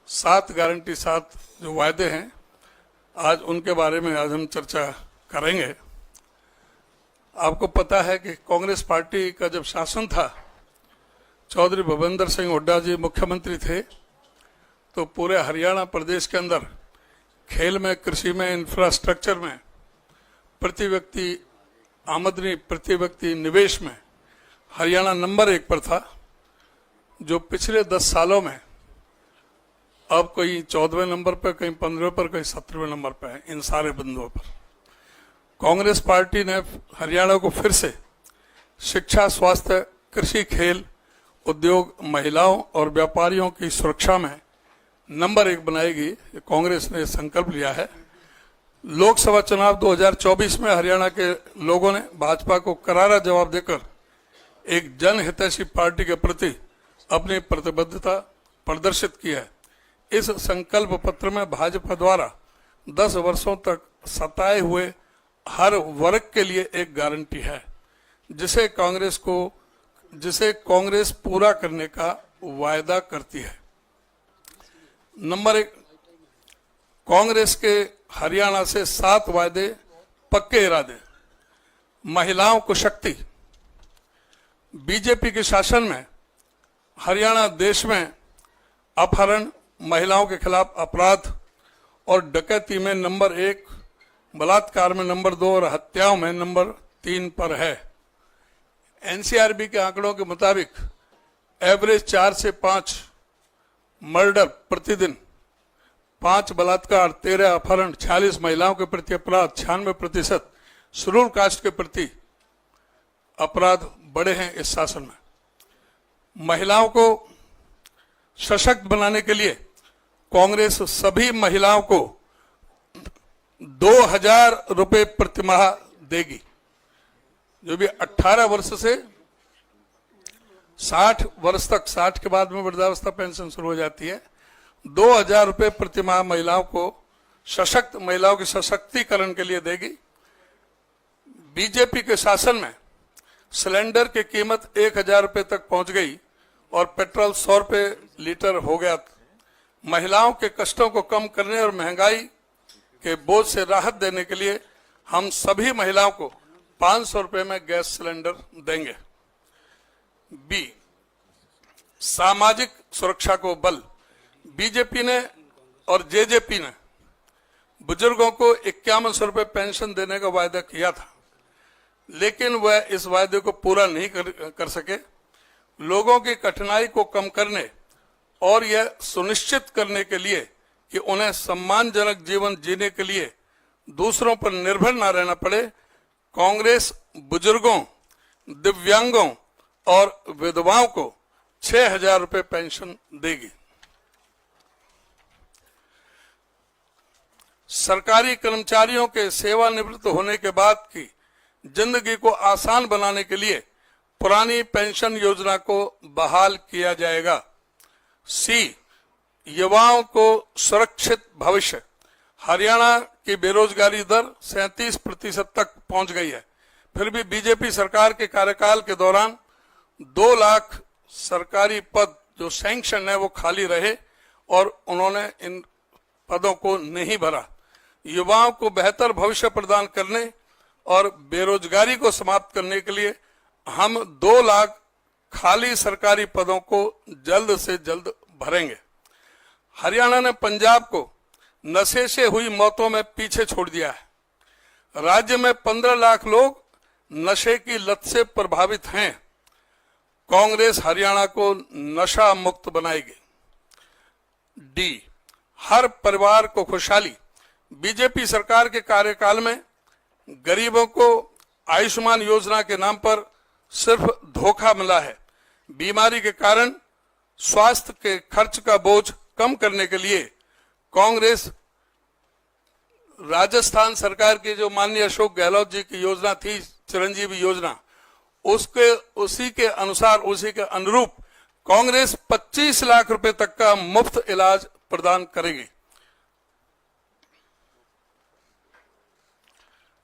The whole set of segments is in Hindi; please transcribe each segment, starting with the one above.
7 गारंटी 7 जो वायदे हैं, आज उनके बारे में आज हम चर्चा करेंगे। आपको पता है कि कांग्रेस पार्टी का जब शासन था, चौधरी भूपेंद्र सिंह हुड्डा जी मुख्यमंत्री थे, तो पूरे हरियाणा प्रदेश के अंदर खेल में, कृषि में, इंफ्रास्ट्रक्चर में, प्रति व्यक्ति आमदनी, प्रति व्यक्ति निवेश में हरियाणा नंबर 1 पर था, जो पिछले 10 सालों में अब कहीं 14वें नंबर पर, कहीं 15वें पर, कहीं 17वें नंबर पर है। इन सारे बिंदुओं पर कांग्रेस पार्टी ने हरियाणा को फिर से शिक्षा, स्वास्थ्य, कृषि, खेल, उद्योग, महिलाओं और व्यापारियों की सुरक्षा में नंबर 1 बनाएगी। कांग्रेस ने संकल्प लिया है। लोकसभा चुनाव 2024 में हरियाणा के लोगों ने भाजपा को करारा जवाब देकर एक जनहितैषी पार्टी के प्रति अपनी प्रतिबद्धता प्रदर्शित की है। इस संकल्प पत्र में भाजपा द्वारा 10 वर्षों तक सताए हुए हर वर्ग के लिए एक गारंटी है, जिसे कांग्रेस पूरा करने का वायदा करती है। नंबर 1, कांग्रेस के हरियाणा से 7 वायदे, पक्के इरादे। महिलाओं को शक्ति। बीजेपी के शासन में हरियाणा देश में अपहरण, महिलाओं के खिलाफ अपराध और डकैती में नंबर 1, बलात्कार में नंबर 2 और हत्याओं में नंबर 3 पर है। एनसीआरबी के आंकड़ों के मुताबिक एवरेज 4 से 5 मर्डर प्रतिदिन, 5 बलात्कार, 13 अपहरण, 46 महिलाओं के प्रति अपराध, 96% शेड्यूल कास्ट के प्रति अपराध बढ़े हैं इस शासन में। महिलाओं को सशक्त बनाने के लिए कांग्रेस सभी महिलाओं को 2000 रुपए प्रतिमाह देगी। जो भी 18 वर्ष से 60 वर्ष तक, 60 के बाद में वृद्धावस्था पेंशन शुरू हो जाती है, 2000 रुपए प्रतिमाह महिलाओं को, सशक्त महिलाओं के सशक्तिकरण के लिए देगी। बीजेपी के शासन में सिलेंडर की कीमत 1000 रुपए तक पहुंच गई और पेट्रोल 100 रुपए लीटर हो गया। महिलाओं के कष्टों को कम करने और महंगाई के बोझ से राहत देने के लिए हम सभी महिलाओं को 500 रुपए में गैस सिलेंडर देंगे। बी, सामाजिक सुरक्षा को बल। बीजेपी ने और जेजेपी ने बुजुर्गों को 5100 रुपए पेंशन देने का वायदा किया था, लेकिन वह इस वायदे को पूरा नहीं कर सके। लोगों की कठिनाई को कम करने और यह सुनिश्चित करने के लिए कि उन्हें सम्मानजनक जीवन जीने के लिए दूसरों पर निर्भर न रहना पड़े, कांग्रेस बुजुर्गों, दिव्यांगों और विधवाओं को 6000 रुपए पेंशन देगी। सरकारी कर्मचारियों के सेवानिवृत्त होने के बाद की जिंदगी को आसान बनाने के लिए पुरानी पेंशन योजना को बहाल किया जाएगा। सी, युवाओं को सुरक्षित भविष्य। हरियाणा की बेरोजगारी दर 37% तक पहुंच गई है, फिर भी बीजेपी सरकार के कार्यकाल के दौरान 2 लाख सरकारी पद जो सैंक्शन है वो खाली रहे और उन्होंने इन पदों को नहीं भरा। युवाओं को बेहतर भविष्य प्रदान करने और बेरोजगारी को समाप्त करने के लिए हम 2 लाख खाली सरकारी पदों को जल्द से जल्द भरेंगे। हरियाणा ने पंजाब को नशे से हुई मौतों में पीछे छोड़ दिया है। राज्य में 15 लाख लोग नशे की लत से प्रभावित हैं। कांग्रेस हरियाणा को नशा मुक्त बनाएगी। डी, हर परिवार को खुशहाली। बीजेपी सरकार के कार्यकाल में गरीबों को आयुष्मान योजना के नाम पर सिर्फ धोखा मिला है। बीमारी के कारण स्वास्थ्य के खर्च का बोझ कम करने के लिए कांग्रेस राजस्थान सरकार की जो माननीय अशोक गहलोत जी की योजना थी, चिरंजीवी योजना, उसी के अनुसार, उसी के अनुरूप कांग्रेस 25 लाख रुपए तक का मुफ्त इलाज प्रदान करेगी।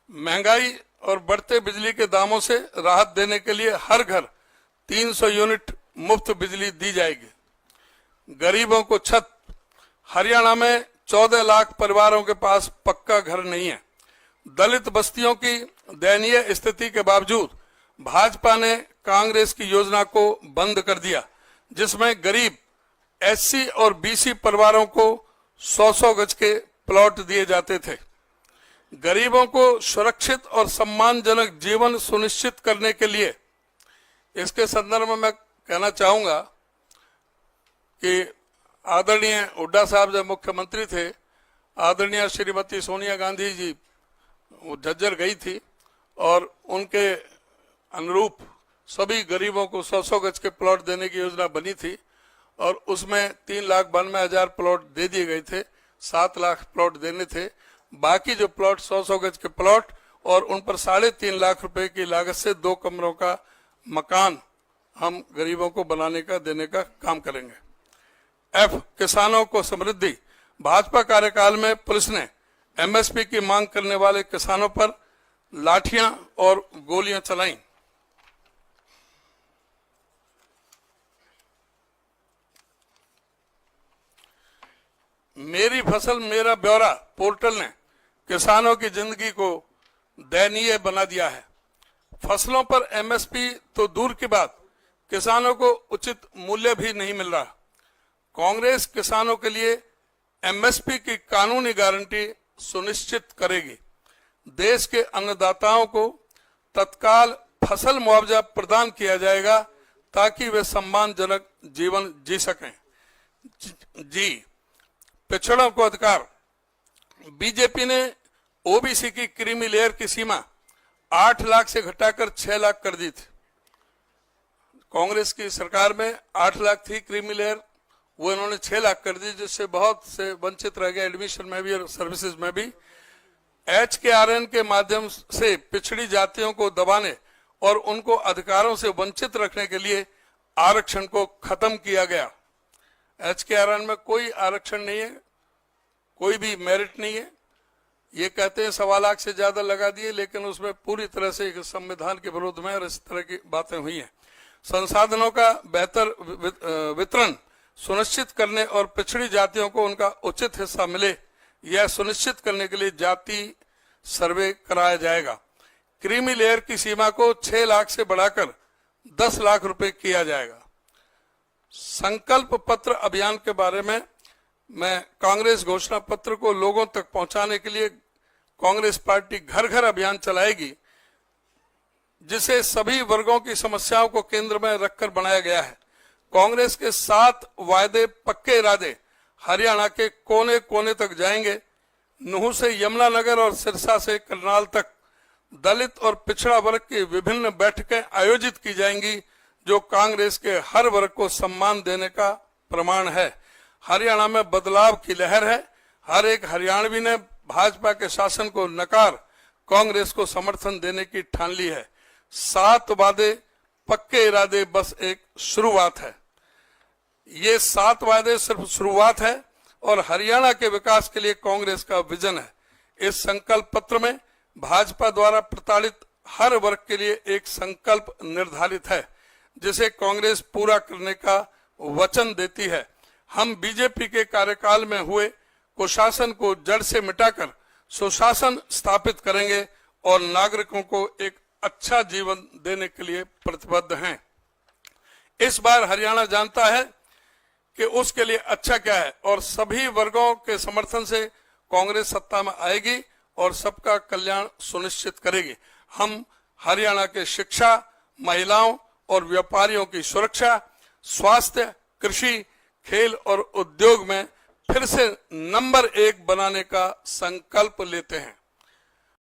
महंगाई और बढ़ते बिजली के दामों से राहत देने के लिए हर घर 300 यूनिट मुफ्त बिजली दी जाएगी। गरीबों को छत, हरियाणा में 14 लाख परिवारों के पास पक्का घर नहीं है। दलित बस्तियों की दयनीय स्थिति के बावजूद भाजपा ने कांग्रेस की योजना को बंद कर दिया, जिसमें गरीब एससी और बीसी परिवारों को 100-100 गज के प्लॉट दिए जाते थे। गरीबों को सुरक्षित और सम्मानजनक जीवन सुनिश्चित करने के लिए इसके संदर्भ में मैं कहना चाहूंगा कि आदरणीय हुड्डा साहब जब मुख्यमंत्री थे, आदरणीय श्रीमती सोनिया गांधी जी वो झज्जर गई थी और उनके अनुरूप सभी गरीबों को 100-100 गज के प्लॉट देने की योजना बनी थी और उसमें 3,92,000 प्लॉट दे दिए गए थे। 7 लाख प्लॉट देने थे। बाकी जो प्लॉट 100-100 गज के प्लॉट और उन पर 3.5 लाख रुपए की लागत से 2 कमरों का मकान हम गरीबों को बनाने का देने का काम करेंगे। एफ, किसानों को समृद्धि। भाजपा कार्यकाल में पुलिस ने एमएसपी की मांग करने वाले किसानों पर लाठियां और गोलियां चलाईं। मेरी फसल मेरा ब्यौरा पोर्टल ने किसानों की जिंदगी को दयनीय बना दिया है। फसलों पर एमएसपी तो दूर की बात, किसानों को उचित मूल्य भी नहीं मिल रहा। कांग्रेस किसानों के लिए एमएसपी की कानूनी गारंटी सुनिश्चित करेगी। देश के अन्नदाताओं को तत्काल फसल मुआवजा प्रदान किया जाएगा ताकि वे सम्मानजनक जीवन जी सकें। जी, पिछड़ों को अधिकार। बीजेपी ने ओबीसी की क्रीमी लेयर की सीमा 8 लाख से घटाकर 6 लाख कर दी थी। कांग्रेस की सरकार में 8 लाख थी क्रीमी लेयर, वो इन्होंने 6 लाख कर दी, जिससे बहुत से वंचित रह गए एडमिशन में भी और सर्विसेज में भी। HKRN के माध्यम से पिछड़ी जातियों को दबाने और उनको अधिकारों से वंचित रखने के लिए आरक्षण को खत्म किया गया। HKRN में कोई आरक्षण नहीं है, कोई भी मेरिट नहीं है। ये कहते हैं 1.25 लाख से ज्यादा लगा दिए, लेकिन उसमें पूरी तरह से संविधान के विरोध में और इस तरह की बातें हुई हैं। संसाधनों का बेहतर वितरण सुनिश्चित करने और पिछड़ी जातियों को उनका उचित हिस्सा मिले, यह सुनिश्चित करने के लिए जाति सर्वे कराया जाएगा। क्रीमी लेयर की सीमा को 6 लाख से बढ़ाकर 10 लाख रुपए किया जाएगा। संकल्प पत्र अभियान के बारे में मैं कांग्रेस घोषणा पत्र को लोगों तक पहुंचाने के लिए कांग्रेस पार्टी घर घर अभियान चलाएगी, जिसे सभी वर्गों की समस्याओं को केंद्र में रखकर बनाया गया है। कांग्रेस के 7 वायदे पक्के इरादे हरियाणा के कोने कोने तक जाएंगे। नूह से यमुनानगर और सिरसा से करनाल तक दलित और पिछड़ा वर्ग की विभिन्न बैठकें आयोजित की जाएंगी, जो कांग्रेस के हर वर्ग को सम्मान देने का प्रमाण है। हरियाणा में बदलाव की लहर है। हर एक हरियाणवी ने भाजपा के शासन को नकार कांग्रेस को समर्थन देने की ठान ली है। 7 वादे पक्के इरादे बस एक शुरुआत है। ये 7 वादे सिर्फ शुरुआत है और हरियाणा के विकास के लिए कांग्रेस का विजन है। इस संकल्प पत्र में भाजपा द्वारा प्रताड़ित हर वर्ग के लिए एक संकल्प निर्धारित है, जिसे कांग्रेस पूरा करने का वचन देती है। हम बीजेपी के कार्यकाल में हुए कुशासन को जड़ से मिटाकर सुशासन स्थापित करेंगे और नागरिकों को एक अच्छा जीवन देने के लिए प्रतिबद्ध हैं। इस बार हरियाणा जानता है कि उसके लिए अच्छा क्या है और सभी वर्गों के समर्थन से कांग्रेस सत्ता में आएगी और सबका कल्याण सुनिश्चित करेगी। हम हरियाणा के शिक्षा, महिलाओं और व्यापारियों की सुरक्षा, स्वास्थ्य, कृषि, खेल और उद्योग में फिर से नंबर 1 बनाने का संकल्प लेते हैं।